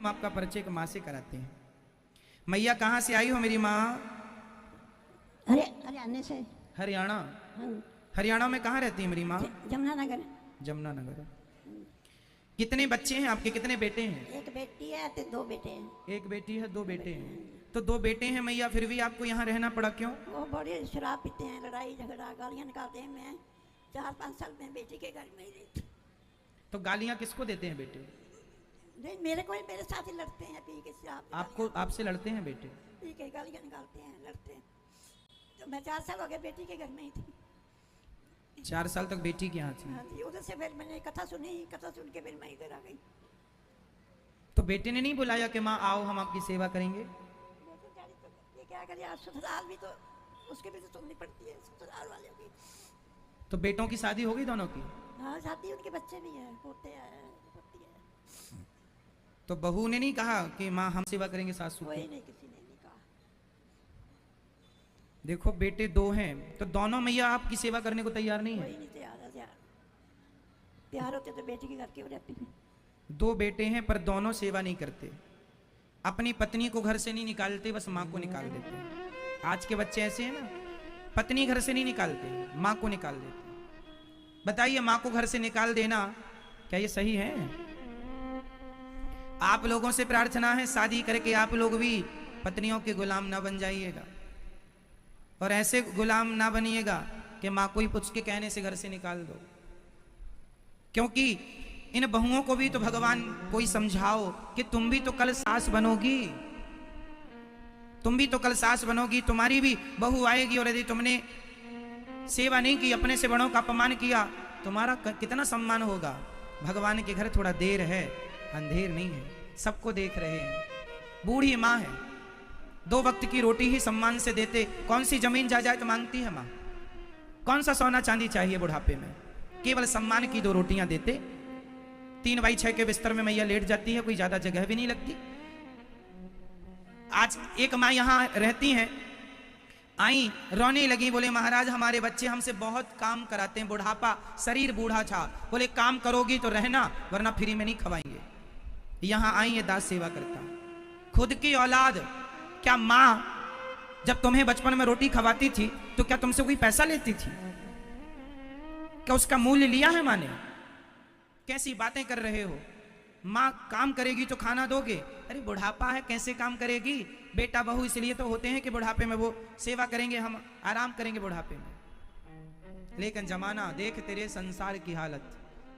हम आपका परिचय एक माँ से कराते हैं। मैया कहाँ से आई हो मेरी माँ? हरियाणा से। हरियाणा? हाँ। हरियाणा में कहाँ रहती है मेरी माँ? जमुनानगर। जमुनानगर। कितने बच्चे हैं आपके, कितने बेटे हैं? एक बेटी है तो दो बेटे हैं। एक बेटी है, दो बेटे हैं। तो दो बेटे हैं मैया, फिर भी आपको यहाँ रहना पड़ा, क्यों? वो बड़े शराब पीते हैं, लड़ाई झगड़ा गालियाँ निकालते हैं। मैं 4-5 साल में बेटी के घर में ही रहती। तो गालियाँ किसको देते हैं बेटे? नहीं, मेरे को मेरे साथ ही लड़ते हैं, पी के शराब। आपको, आपसे लड़ते हैं बेटे? पी के गालियाँ निकालते हैं, लड़ते हैं। तो मैं 4 साल हो गए बेटी के घर में ही थी। 4 साल तक बेटी के यहाँ थी? हाँ जी। उधर से फिर मैंने कथा सुनी, कथा सुन के फिर मैं इधर आ गई। तो बेटे ने नहीं बुलाया कि माँ आओ हम आपकी सेवा करेंगे? ये क्या करिए, आप ससुराल भी तो उसके भी तो सुननी पड़ती है, ससुराल वाले की। तो बेटों की शादी हो गई दोनों की? हाँ, शादी, उनके बच्चे भी हैं, पोते हैं, पोती है। तो बहू ने नहीं कहा कि माँ हम सेवा करेंगे सासू कोई की? नहीं, किसी ने नहीं कहा। देखो बेटे दो हैं तो दोनों मैया आपकी सेवा करने को तैयार नहीं है? कोई नहीं तैयार है। तैयार होते तो बेटी के घर क्यों रहती है। दो बेटे हैं पर दोनों सेवा नहीं करते, अपनी पत्नी को घर से नहीं निकालते, बस माँ को निकाल देते हैं। आज के बच्चे ऐसे हैं ना, पत्नी घर से नहीं निकालते, माँ को निकाल देते। बताइए, माँ को घर से निकाल देना क्या ये सही है? आप लोगों से प्रार्थना है, शादी करके आप लोग भी पत्नियों के गुलाम ना बन जाइएगा, और ऐसे गुलाम ना बनिएगा कि माँ को ही पूछ के कहने से घर से निकाल दो। क्योंकि इन बहुओं को भी तो भगवान कोई समझाओ कि तुम भी तो कल सास बनोगी, तुम भी तो कल सास बनोगी, तुम्हारी भी बहू आएगी, और यदि तुमने सेवा नहीं की, अपने से बड़ों का अपमान किया, तुम्हारा कितना सम्मान होगा। भगवान के घर थोड़ा देर है, अंधेर नहीं है, सबको देख रहे हैं। बूढ़ी माँ है, 2 वक्त की रोटी ही सम्मान से देते, कौन सी जमीन जायदाद मांगती है माँ? कौन सा सोना चांदी चाहिए बुढ़ापे में? केवल सम्मान की 2 रोटियां देते। 3x6 के बिस्तर में मैया लेट जाती है, कोई ज्यादा जगह भी नहीं लगती। आज एक माँ यहाँ रहती हैं, आई रोने लगी, बोले महाराज हमारे बच्चे हमसे बहुत काम कराते हैं, बुढ़ापा, शरीर बूढ़ा था, बोले काम करोगी तो रहना, वरना फ्री में नहीं खवाएंगे। यहाँ आई है दास सेवा करता। खुद की औलाद, क्या माँ जब तुम्हें बचपन में रोटी खवाती थी तो क्या तुमसे कोई पैसा लेती थी? क्या उसका मूल्य लिया है माँ ने? कैसी बातें कर रहे हो? माँ काम करेगी तो खाना दोगे? अरे बुढ़ापा है, कैसे काम करेगी? बेटा बहू इसलिए तो होते हैं कि बुढ़ापे में वो सेवा करेंगे, हम आराम करेंगे बुढ़ापे में। लेकिन जमाना देख तेरे संसार की हालत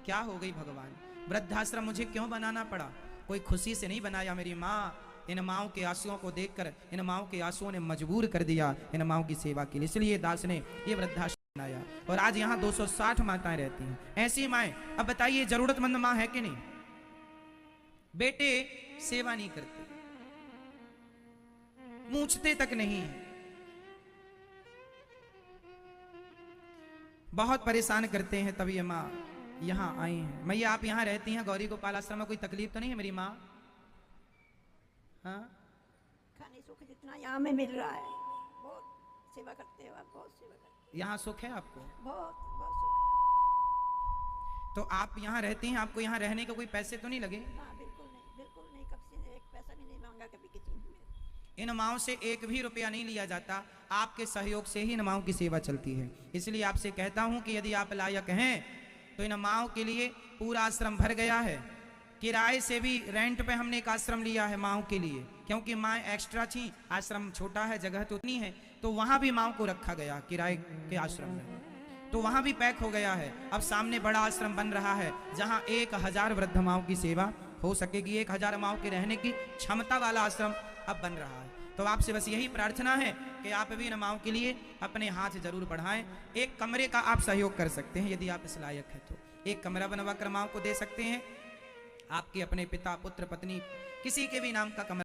क्या हो गई भगवान। वृद्धाश्रम मुझे क्यों बनाना पड़ा? कोई खुशी से नहीं बनाया मेरी माँ। इन माओं के आंसुओं को देखकर इन माओं के आंसुओं ने मजबूर कर दिया इन माओं की सेवा के लिए, इसलिए दास ने ये वृद्धाश्रम बनाया। और आज यहाँ 260 माताएं रहती हैं, ऐसी माएं। अब बताइए, जरूरतमंद माँ है कि नहीं? बेटे सेवा नहीं करते, पूछते तक नहीं है, बहुत परेशान करते हैं। तब ये माँ यहाँ आई हैं। मैया आप यहाँ रहती हैं गौरी गोपाल आश्रम में, कोई तकलीफ तो नहीं है मेरी माँ? हाँ, खाने सुख जितना यहाँ में मिल रहा है, बहुत सेवा करते हो आप, बहुत सेवा करते हो। यहाँ सुख है आपको? बहुत बहुत सुख। तो आप यहाँ रहती हैं, आपको यहाँ रहने के कोई पैसे तो नहीं लगे? हाँ, बिल्कुल नहीं, बिल्कुल नहीं, कभी से 1 पैसा भी नहीं मांगा कभी किसी ने। इन माओं से 1 भी रुपया नहीं लिया जाता, आपके सहयोग से ही इन माओं की सेवा चलती है। इसलिए आपसे कहता हूं कि यदि आप लायक हैं तो इन माओं के लिए पूरा आश्रम भर गया है। किराए से भी रेंट पे हमने एक आश्रम लिया है माओं के लिए, क्योंकि माँ एक्स्ट्रा थी, आश्रम छोटा है, जगह तो उतनी है, तो वहां भी माओं को रखा गया किराए के आश्रम में, तो वहां भी पैक हो गया है। अब सामने बड़ा आश्रम बन रहा है जहां 1000 वृद्ध माओं की सेवा हो सकेगी। 1000 माओं के रहने की क्षमता वाला आश्रम अब बन रहा है। तो आपसे बस यही प्रार्थना है कि आप भी इन माओं के लिए अपने हाथ जरूर बढ़ाएं। एक कमरे का आप सहयोग कर सकते हैं, यदि आप इस लायक है तो 1 कमरा बनवा कर माओं को दे सकते हैं। आपके अपने पिता, पुत्र, पत्नी, किसी के भी नाम का कमरा